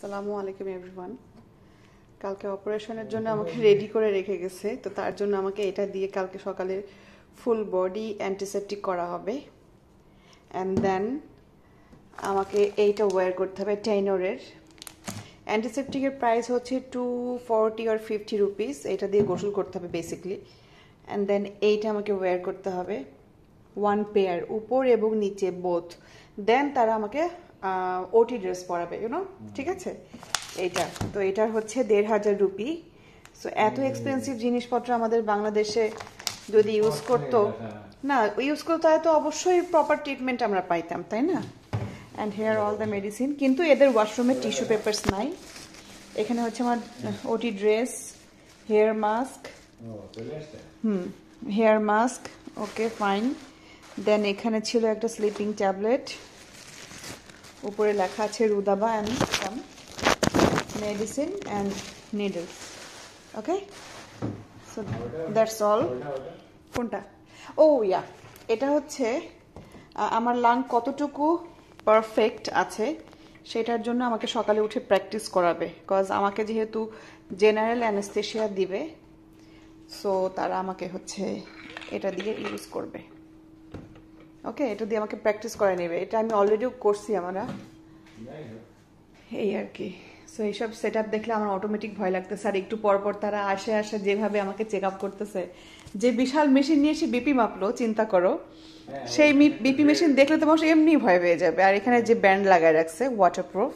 আসসালামু আলাইকুম এভরিওয়ান। কালকে অপারেশনের জন্য আমাকে রেডি করে রেখে গেছে, তো তার জন্য আমাকে এটা দিয়ে কালকে সকালে ফুল বডি অ্যান্টিসেপটিক করা হবে। অ্যান্ড দেন আমাকে এইটা ওয়্যার করতে হবে। টেইনরের অ্যান্টিসেপটিকের প্রাইস হচ্ছে 240 আর 50 রুপিস। এটা দিয়ে গোসল করতে হবে বেসিকলি। অ্যান্ড দেন এইটা আমাকে ওয়্যার করতে হবে ওয়ান পেয়ার, উপর এবং নিচে বোথ। দেন তারা আমাকে ওটি ড্রেস পরাবে, ইউনো, ঠিক আছে। এইটা তো এটার হচ্ছে 1500 রুপি। সো এত এক্সপেন্সিভ জিনিসপত্র আমাদের বাংলাদেশে যদি ইউজ করতো তো অবশ্যই প্রপার ট্রিটমেন্ট আমরা পাইতাম, তাই না? And here all the medicine. কিন্তু এদের ওয়াশরুমে টিস্যু পেপারস নাই। এখানে হচ্ছে আমার OT dress, hair mask, hair mask, okay fine. Then এখানে ছিল একটা স্লিপিং ট্যাবলেট, উপরে লেখা আছে Rudaba and some medicine and needles. Okay, so that's all. কোনটা? ও ইয়া, এটা হচ্ছে আমার লাং কতটুকু পারফেক্ট আছে সেটার জন্য আমাকে সকালে উঠে প্র্যাকটিস করাবে। কজ আমাকে যেহেতু জেনারেল অ্যানেস্থেশিয়া দিবে, সো তারা আমাকে হচ্ছে এটা দিয়ে ইউজ করবে। ওকে, এটা দিয়ে আমাকে প্র্যাকটিস করে নেবে। এটা আমি অলরেডিও করছি আমরা, এই আর কি। সো এইসব সেট আপ দেখলে আমার অটোমেটিক ভয় লাগতেছে। আর একটু পর পর তারা আসে যেভাবে আমাকে চেক আপ করতেছে, যে বিশাল মেশিন নিয়ে এসে বিপি মাপলো, চিন্তা করো। সেই বিপি মেশিন দেখলে তো মানুষ এমনি ভয় পেয়ে যাবে। আর এখানে যে ব্যান্ড লাগায় রাখছে ওয়াটারপ্রুফ,